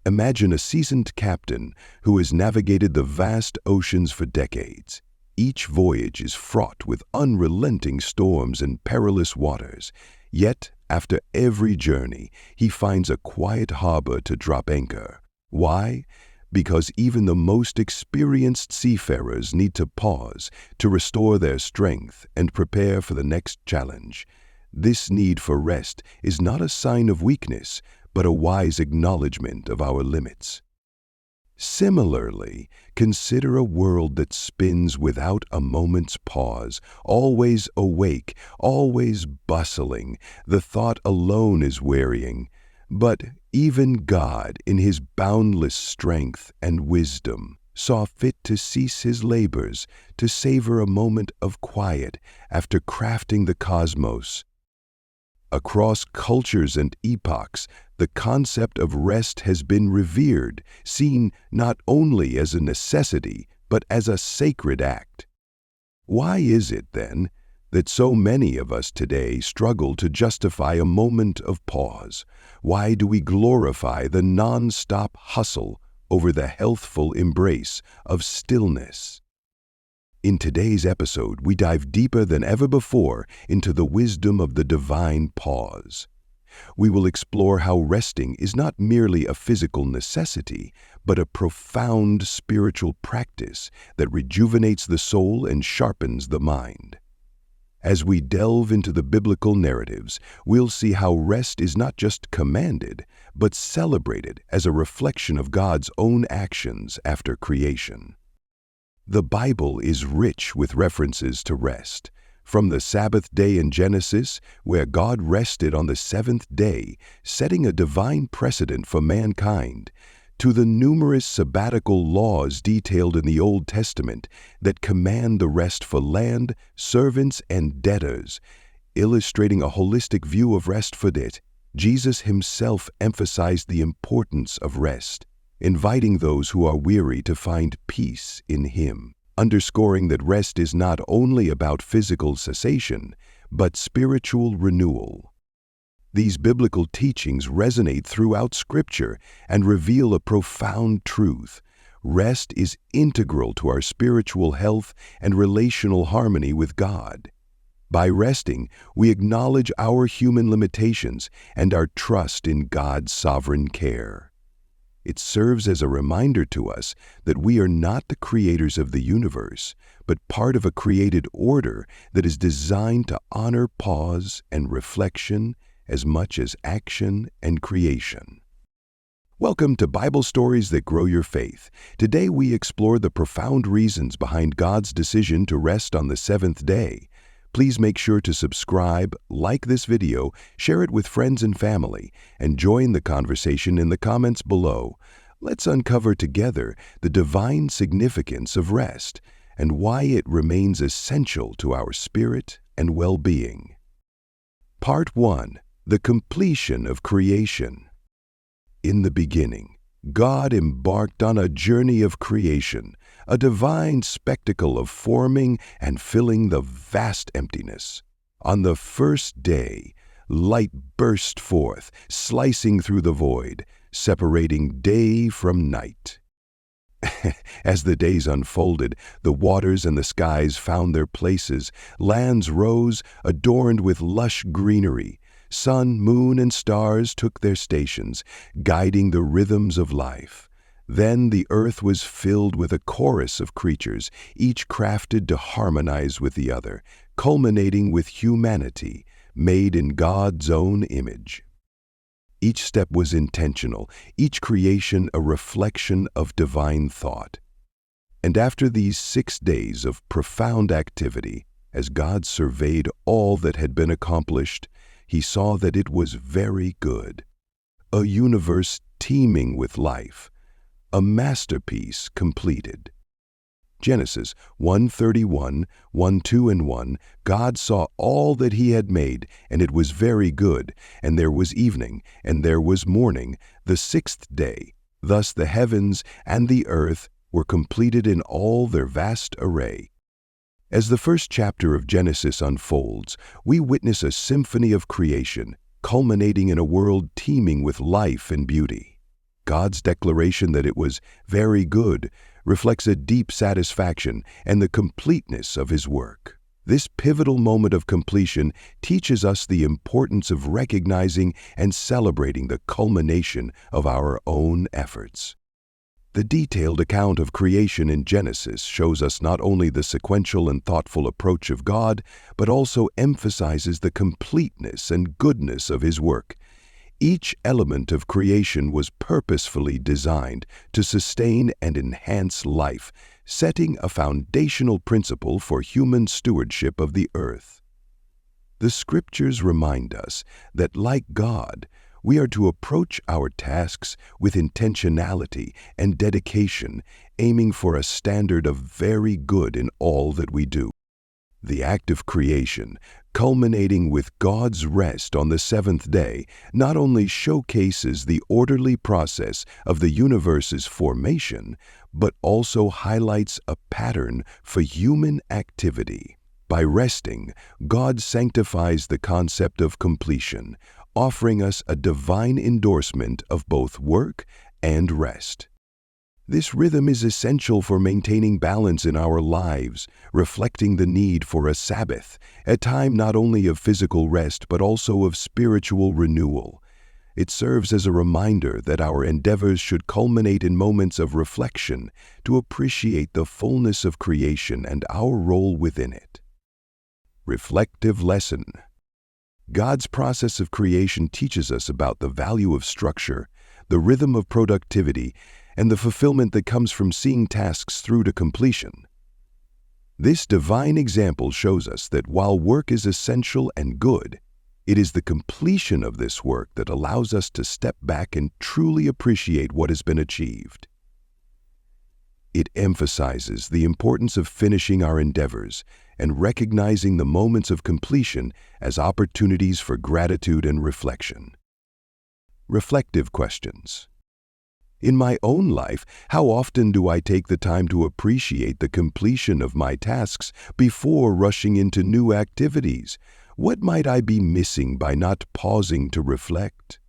Imagine a seasoned captain who has navigated the vast oceans for decades. Each voyage is fraught with unrelenting storms and perilous waters. Yet, after every journey, he finds a quiet harbor to drop anchor. Why? Because even the most experienced seafarers need to pause to restore their strength and prepare for the next challenge. This need for rest is not a sign of weakness, but a wise acknowledgement of our limits. Similarly, consider a world that spins without a moment's pause, always awake, always bustling. The thought alone is wearying. But even God, in His boundless strength and wisdom, saw fit to cease His labors, to savor a moment of quiet after crafting the cosmos. Across cultures and epochs, the concept of rest has been revered, seen not only as a necessity, but as a sacred act. Why is it, then, that so many of us today struggle to justify a moment of pause? Why do we glorify the non-stop hustle over the healthful embrace of stillness? In today's episode, we dive deeper than ever before into the wisdom of the divine pause. We will explore how resting is not merely a physical necessity, but a profound spiritual practice that rejuvenates the soul and sharpens the mind. As we delve into the biblical narratives, we'll see how rest is not just commanded, but celebrated as a reflection of God's own actions after creation. The Bible is rich with references to rest. From the Sabbath day in Genesis, where God rested on the seventh day, setting a divine precedent for mankind, to the numerous sabbatical laws detailed in the Old Testament that command the rest for land, servants, and debtors, illustrating a holistic view of rest for it. Jesus Himself emphasized the importance of rest, inviting those who are weary to find peace in Him, underscoring that rest is not only about physical cessation, but spiritual renewal. These biblical teachings resonate throughout Scripture and reveal a profound truth. Rest is integral to our spiritual health and relational harmony with God. By resting, we acknowledge our human limitations and our trust in God's sovereign care. It serves as a reminder to us that we are not the creators of the universe, but part of a created order that is designed to honor pause and reflection as much as action and creation. Welcome to Bible Stories That Grow Your Faith. Today we explore the profound reasons behind God's decision to rest on the seventh day. Please make sure to subscribe, like this video, share it with friends and family, and join the conversation in the comments below. Let's uncover together the divine significance of rest and why it remains essential to our spirit and well-being. Part 1. The completion of creation. In the beginning, God embarked on a journey of creation, a divine spectacle of forming and filling the vast emptiness. On the first day, light burst forth, slicing through the void, separating day from night. As the days unfolded, the waters and the skies found their places, lands rose, adorned with lush greenery. Sun, moon, and stars took their stations, guiding the rhythms of life. Then the earth was filled with a chorus of creatures, each crafted to harmonize with the other, culminating with humanity, made in God's own image. Each step was intentional, each creation a reflection of divine thought. And after these 6 days of profound activity, as God surveyed all that had been accomplished, He saw that it was very good. A universe teeming with life, a masterpiece completed. Genesis 1:31, 1:2 and 1, God saw all that He had made, and it was very good. And there was evening, and there was morning, the 6th day. Thus the heavens and the earth were completed in all their vast array. As the first chapter of Genesis unfolds, we witness a symphony of creation, culminating in a world teeming with life and beauty. God's declaration that it was very good reflects a deep satisfaction and the completeness of His work. This pivotal moment of completion teaches us the importance of recognizing and celebrating the culmination of our own efforts. The detailed account of creation in Genesis shows us not only the sequential and thoughtful approach of God, but also emphasizes the completeness and goodness of His work. Each element of creation was purposefully designed to sustain and enhance life, setting a foundational principle for human stewardship of the earth. The Scriptures remind us that, like God, we are to approach our tasks with intentionality and dedication, aiming for a standard of very good in all that we do. The act of creation, culminating with God's rest on the seventh day, not only showcases the orderly process of the universe's formation, but also highlights a pattern for human activity. By resting, God sanctifies the concept of completion, offering us a divine endorsement of both work and rest. This rhythm is essential for maintaining balance in our lives, reflecting the need for a Sabbath, a time not only of physical rest but also of spiritual renewal. It serves as a reminder that our endeavors should culminate in moments of reflection to appreciate the fullness of creation and our role within it. Reflective lesson. God's process of creation teaches us about the value of structure, the rhythm of productivity, and the fulfillment that comes from seeing tasks through to completion. This divine example shows us that while work is essential and good, it is the completion of this work that allows us to step back and truly appreciate what has been achieved. It emphasizes the importance of finishing our endeavors and recognizing the moments of completion as opportunities for gratitude and reflection. Reflective questions. In my own life, how often do I take the time to appreciate the completion of my tasks before rushing into new activities? What might I be missing by not pausing to reflect?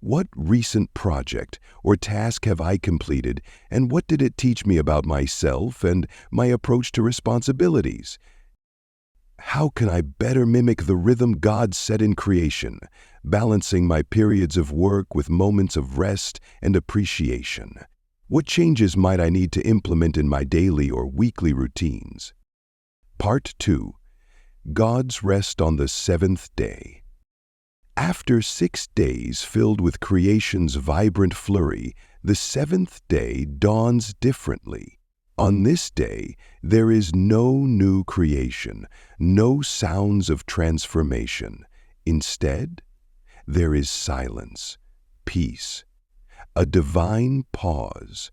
What recent project or task have I completed, and what did it teach me about myself and my approach to responsibilities? How can I better mimic the rhythm God set in creation, balancing my periods of work with moments of rest and appreciation? What changes might I need to implement in my daily or weekly routines? Part 2. God's rest on the seventh day. After 6 days filled with creation's vibrant flurry, the seventh day dawns differently. On this day, there is no new creation, no sounds of transformation. Instead, there is silence, peace, a divine pause.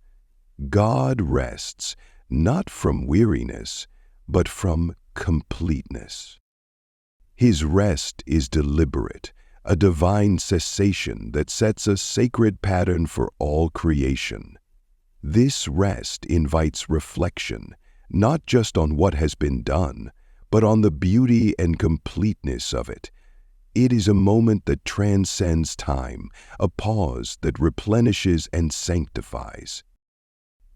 God rests, not from weariness, but from completeness. His rest is deliberate, a divine cessation that sets a sacred pattern for all creation. This rest invites reflection, not just on what has been done, but on the beauty and completeness of it. It is a moment that transcends time, a pause that replenishes and sanctifies.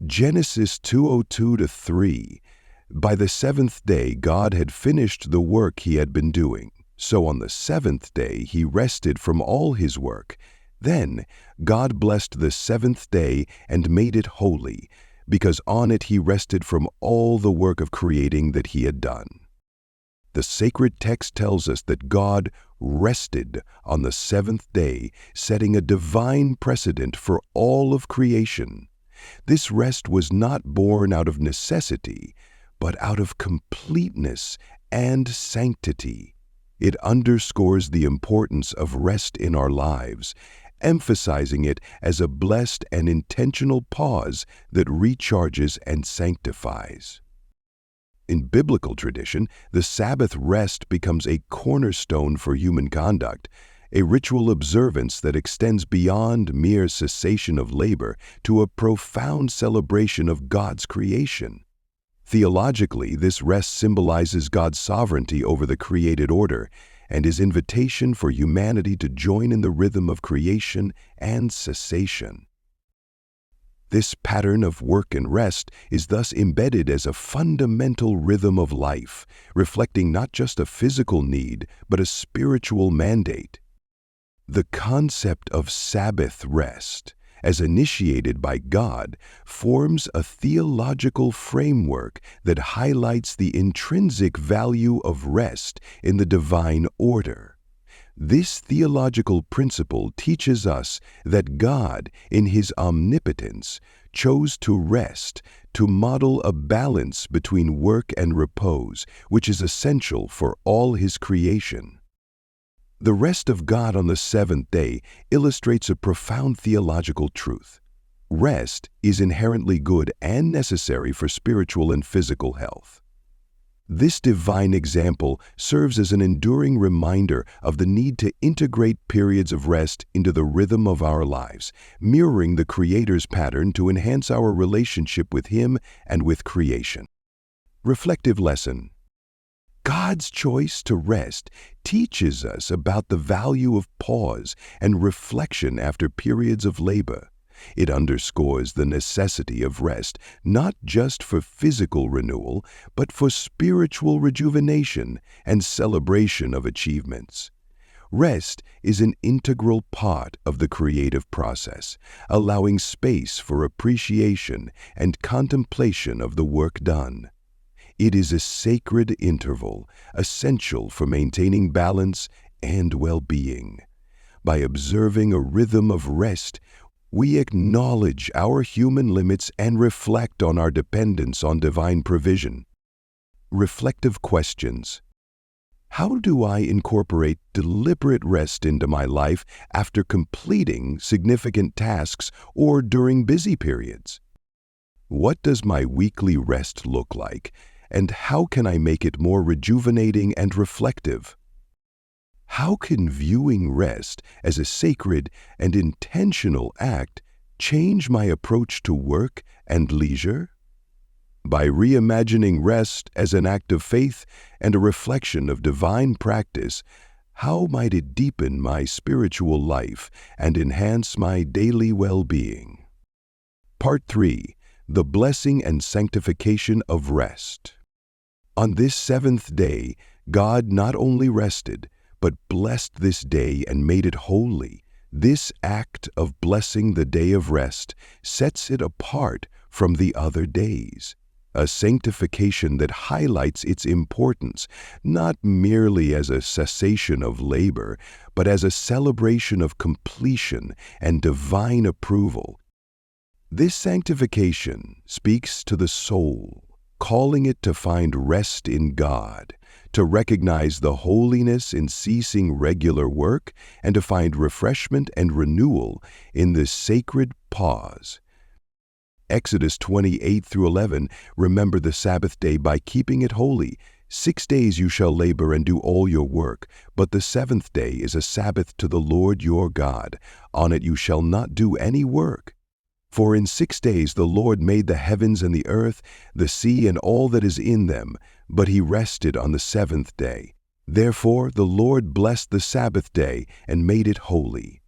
Genesis 2:02-3. By the seventh day God had finished the work He had been doing. So on the seventh day He rested from all His work. Then God blessed the seventh day and made it holy, because on it He rested from all the work of creating that He had done. The sacred text tells us that God rested on the seventh day, setting a divine precedent for all of creation. This rest was not born out of necessity, but out of completeness and sanctity. It underscores the importance of rest in our lives, emphasizing it as a blessed and intentional pause that recharges and sanctifies. In biblical tradition, the Sabbath rest becomes a cornerstone for human conduct, a ritual observance that extends beyond mere cessation of labor to a profound celebration of God's creation. Theologically, this rest symbolizes God's sovereignty over the created order and His invitation for humanity to join in the rhythm of creation and cessation. This pattern of work and rest is thus embedded as a fundamental rhythm of life, reflecting not just a physical need, but a spiritual mandate. The concept of Sabbath rest, as initiated by God, forms a theological framework that highlights the intrinsic value of rest in the divine order. This theological principle teaches us that God, in His omnipotence, chose to rest, to model a balance between work and repose, which is essential for all His creation. The rest of God on the seventh day illustrates a profound theological truth. Rest is inherently good and necessary for spiritual and physical health. This divine example serves as an enduring reminder of the need to integrate periods of rest into the rhythm of our lives, mirroring the Creator's pattern to enhance our relationship with Him and with creation. Reflective lesson. God's choice to rest teaches us about the value of pause and reflection after periods of labor. It underscores the necessity of rest, not just for physical renewal, but for spiritual rejuvenation and celebration of achievements. Rest is an integral part of the creative process, allowing space for appreciation and contemplation of the work done. It is a sacred interval, essential for maintaining balance and well-being. By observing a rhythm of rest, we acknowledge our human limits and reflect on our dependence on divine provision. Reflective questions. How do I incorporate deliberate rest into my life after completing significant tasks or during busy periods? What does my weekly rest look like, and how can I make it more rejuvenating and reflective? How can viewing rest as a sacred and intentional act change my approach to work and leisure? By reimagining rest as an act of faith and a reflection of divine practice, how might it deepen my spiritual life and enhance my daily well-being? Part 3. The Blessing and Sanctification of Rest. On this seventh day, God not only rested, but blessed this day and made it holy. This act of blessing the day of rest sets it apart from the other days, a sanctification that highlights its importance, not merely as a cessation of labor, but as a celebration of completion and divine approval. This sanctification speaks to the soul, calling it to find rest in God, to recognize the holiness in ceasing regular work, and to find refreshment and renewal in this sacred pause. Exodus 28-11, remember the Sabbath day by keeping it holy. 6 days you shall labor and do all your work, but the seventh day is a Sabbath to the Lord your God. On it you shall not do any work. For in 6 days the Lord made the heavens and the earth, the sea and all that is in them, but He rested on the seventh day. Therefore the Lord blessed the Sabbath day and made it holy.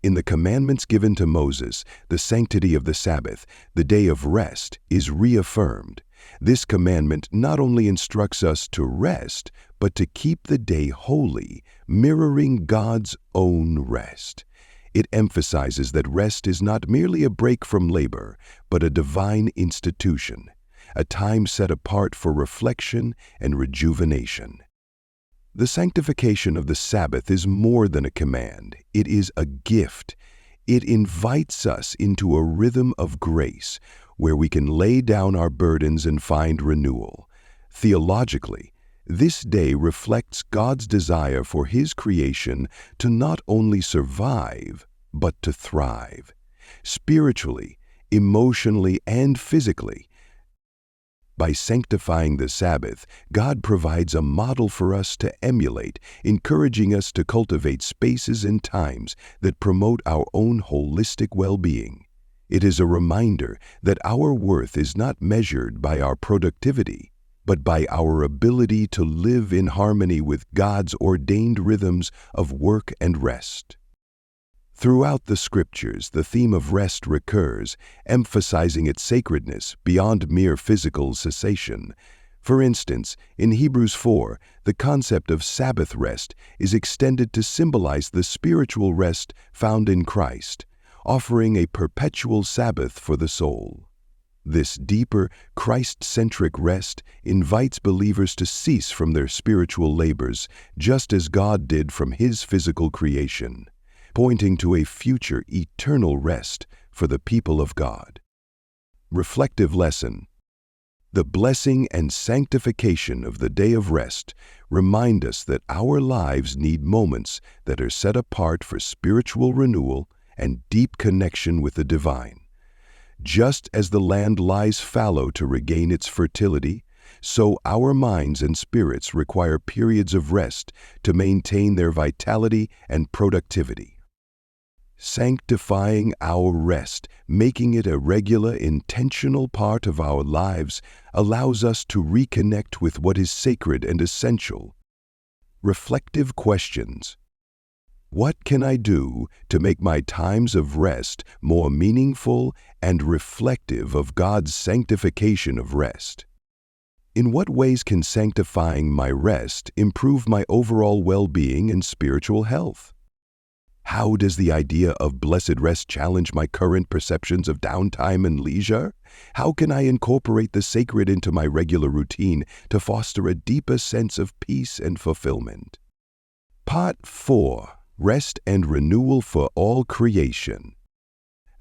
In the commandments given to Moses, the sanctity of the Sabbath, the day of rest, is reaffirmed. This commandment not only instructs us to rest, but to keep the day holy, mirroring God's own rest. It emphasizes that rest is not merely a break from labor, but a divine institution, a time set apart for reflection and rejuvenation. The sanctification of the Sabbath is more than a command. It is a gift. It invites us into a rhythm of grace where we can lay down our burdens and find renewal. Theologically, this day reflects God's desire for His creation to not only survive, but to thrive, spiritually, emotionally, and physically. By sanctifying the Sabbath, God provides a model for us to emulate, encouraging us to cultivate spaces and times that promote our own holistic well-being. It is a reminder that our worth is not measured by our productivity, but by our ability to live in harmony with God's ordained rhythms of work and rest. Throughout the scriptures, the theme of rest recurs, emphasizing its sacredness beyond mere physical cessation. For instance, in Hebrews 4, the concept of Sabbath rest is extended to symbolize the spiritual rest found in Christ, offering a perpetual Sabbath for the soul. This deeper, Christ-centric rest invites believers to cease from their spiritual labors, just as God did from His physical creation, pointing to a future eternal rest for the people of God. Reflective lesson. The blessing and sanctification of the day of rest remind us that our lives need moments that are set apart for spiritual renewal and deep connection with the divine. Just as the land lies fallow to regain its fertility, so our minds and spirits require periods of rest to maintain their vitality and productivity. Sanctifying our rest, making it a regular, intentional part of our lives, allows us to reconnect with what is sacred and essential. Reflective questions. What can I do to make my times of rest more meaningful and reflective of God's sanctification of rest? In what ways can sanctifying my rest improve my overall well-being and spiritual health? How does the idea of blessed rest challenge my current perceptions of downtime and leisure? How can I incorporate the sacred into my regular routine to foster a deeper sense of peace and fulfillment? Part 4. Rest and renewal for all creation.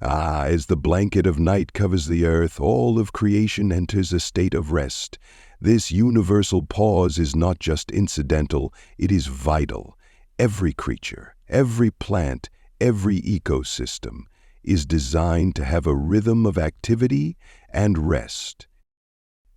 As the blanket of night covers the earth, all of creation enters a state of rest. This universal pause is not just incidental, it is vital. Every creature, every plant, every ecosystem is designed to have a rhythm of activity and rest.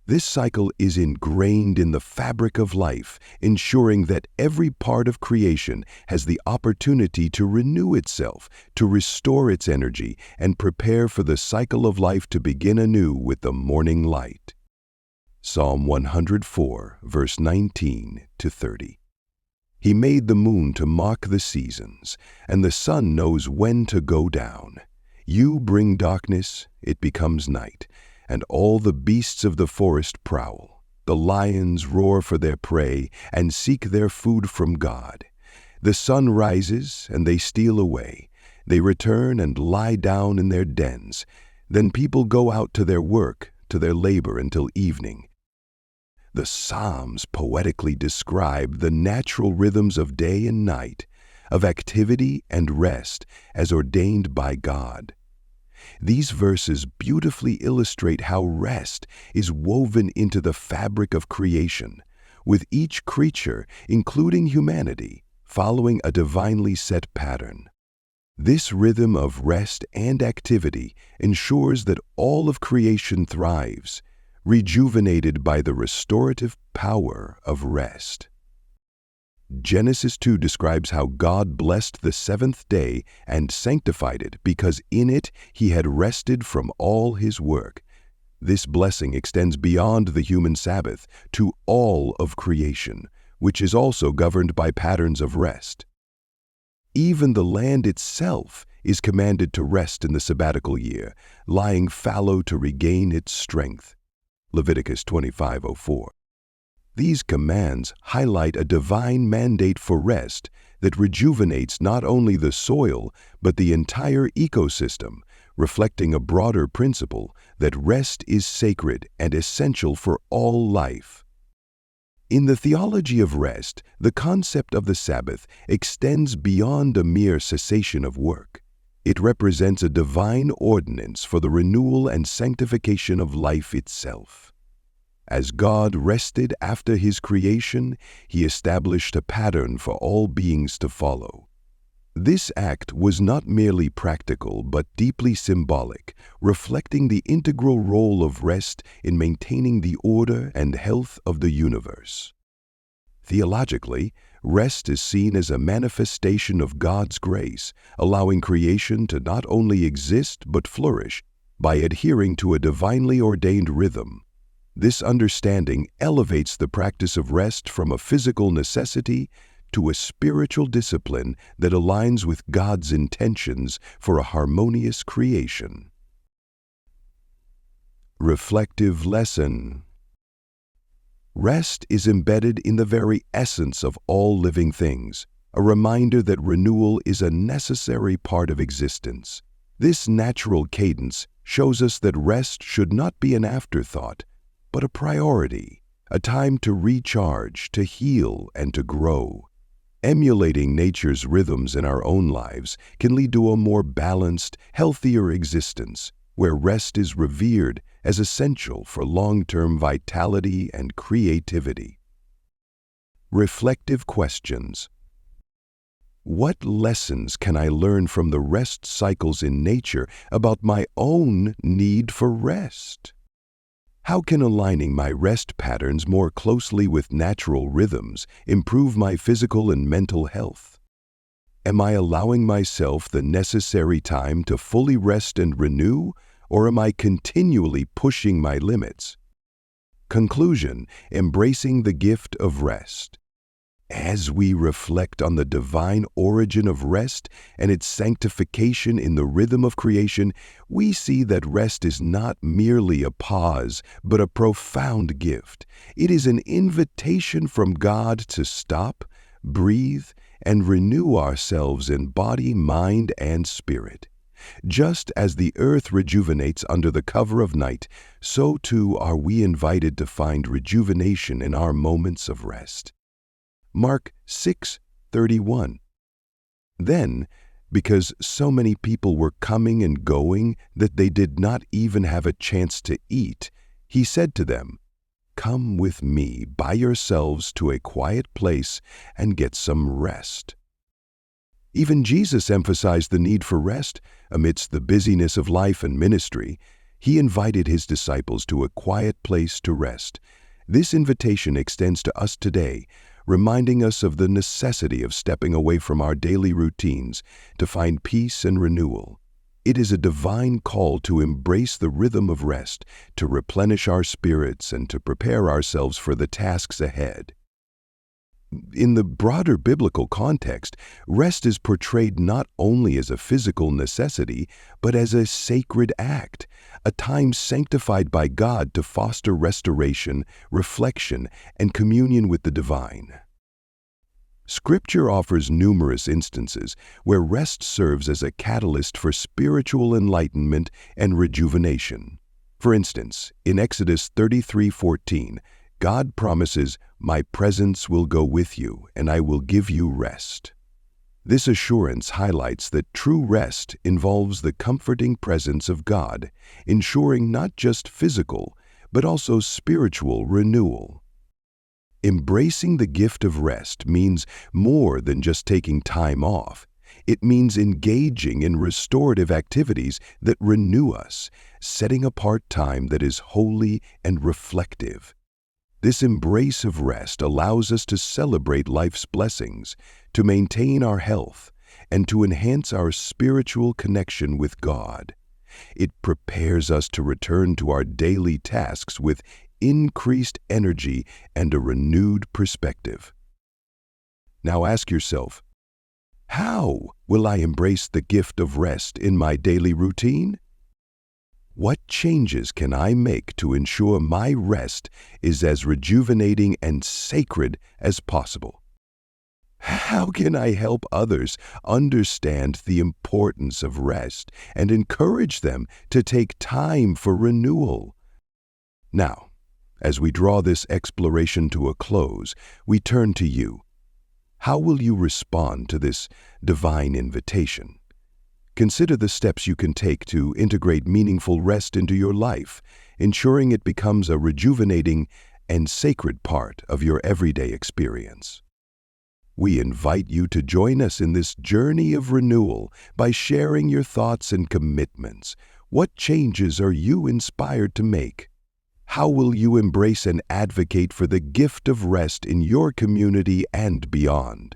This cycle is ingrained in the fabric of life, ensuring that every part of creation has the opportunity to renew itself, to restore its energy, and prepare for the cycle of life to begin anew with the morning light. Psalm 104, verse 19 to 30. He made the moon to mark the seasons, and the sun knows when to go down. You bring darkness, it becomes night, and all the beasts of the forest prowl. The lions roar for their prey and seek their food from God. The sun rises, and they steal away. They return and lie down in their dens. Then people go out to their work, to their labor until evening. The Psalms poetically describe the natural rhythms of day and night, of activity and rest as ordained by God. These verses beautifully illustrate how rest is woven into the fabric of creation, with each creature, including humanity, following a divinely set pattern. This rhythm of rest and activity ensures that all of creation thrives, rejuvenated by the restorative power of rest. Genesis 2 describes how God blessed the seventh day and sanctified it because in it He had rested from all His work. This blessing extends beyond the human Sabbath to all of creation, which is also governed by patterns of rest. Even the land itself is commanded to rest in the sabbatical year, lying fallow to regain its strength. Leviticus 25:04. These commands highlight a divine mandate for rest that rejuvenates not only the soil but the entire ecosystem, reflecting a broader principle that rest is sacred and essential for all life. In the theology of rest, the concept of the Sabbath extends beyond a mere cessation of work. It represents a divine ordinance for the renewal and sanctification of life itself. As God rested after His creation, He established a pattern for all beings to follow. This act was not merely practical but deeply symbolic, reflecting the integral role of rest in maintaining the order and health of the universe. Theologically, rest is seen as a manifestation of God's grace, allowing creation to not only exist but flourish by adhering to a divinely ordained rhythm. This understanding elevates the practice of rest from a physical necessity to a spiritual discipline that aligns with God's intentions for a harmonious creation. Reflective lesson. Rest is embedded in the very essence of all living things, a reminder that renewal is a necessary part of existence. This natural cadence shows us that rest should not be an afterthought, but a priority, a time to recharge, to heal, and to grow. Emulating nature's rhythms in our own lives can lead to a more balanced, healthier existence, where rest is revered as essential for long-term vitality and creativity. Reflective questions. What lessons can I learn from the rest cycles in nature about my own need for rest? How can aligning my rest patterns more closely with natural rhythms improve my physical and mental health? Am I allowing myself the necessary time to fully rest and renew, or am I continually pushing my limits? Conclusion: embracing the gift of rest. As we reflect on the divine origin of rest and its sanctification in the rhythm of creation, we see that rest is not merely a pause, but a profound gift. It is an invitation from God to stop, breathe, and renew ourselves in body, mind, and spirit. Just as the earth rejuvenates under the cover of night, so too are we invited to find rejuvenation in our moments of rest. Mark 6:31. Then, because so many people were coming and going that they did not even have a chance to eat, he said to them, "Come with me by yourselves to a quiet place and get some rest." Even Jesus emphasized the need for rest. Amidst the busyness of life and ministry, he invited his disciples to a quiet place to rest. This invitation extends to us today, reminding us of the necessity of stepping away from our daily routines to find peace and renewal. It is a divine call to embrace the rhythm of rest, to replenish our spirits, and to prepare ourselves for the tasks ahead. In the broader biblical context, rest is portrayed not only as a physical necessity, but as a sacred act, a time sanctified by God to foster restoration, reflection, and communion with the divine. Scripture offers numerous instances where rest serves as a catalyst for spiritual enlightenment and rejuvenation. For instance, in Exodus 33:14, God promises, "My presence will go with you, and I will give you rest." This assurance highlights that true rest involves the comforting presence of God, ensuring not just physical, but also spiritual renewal. Embracing the gift of rest means more than just taking time off. It means engaging in restorative activities that renew us, setting apart time that is holy and reflective. This embrace of rest allows us to celebrate life's blessings, to maintain our health, and to enhance our spiritual connection with God. It prepares us to return to our daily tasks with increased energy and a renewed perspective. Now ask yourself, how will I embrace the gift of rest in my daily routine? What changes can I make to ensure my rest is as rejuvenating and sacred as possible? How can I help others understand the importance of rest and encourage them to take time for renewal? Now, as we draw this exploration to a close, we turn to you. How will you respond to this divine invitation? Consider the steps you can take to integrate meaningful rest into your life, ensuring it becomes a rejuvenating and sacred part of your everyday experience. We invite you to join us in this journey of renewal by sharing your thoughts and commitments. What changes are you inspired to make? How will you embrace and advocate for the gift of rest in your community and beyond?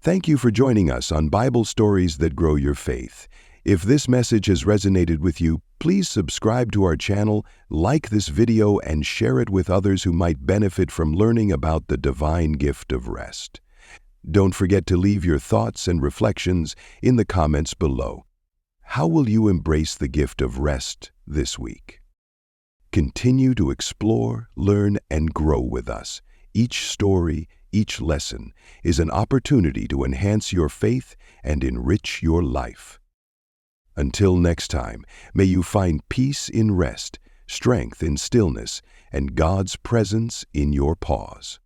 Thank you for joining us on Bible Stories That Grow Your Faith. If this message has resonated with you, please subscribe to our channel, like this video, and share it with others who might benefit from learning about the divine gift of rest. Don't forget to leave your thoughts and reflections in the comments below. How will you embrace the gift of rest this week? Continue to explore, learn, and grow with us. Each story, each lesson is an opportunity to enhance your faith and enrich your life. Until next time, may you find peace in rest, strength in stillness, and God's presence in your pause.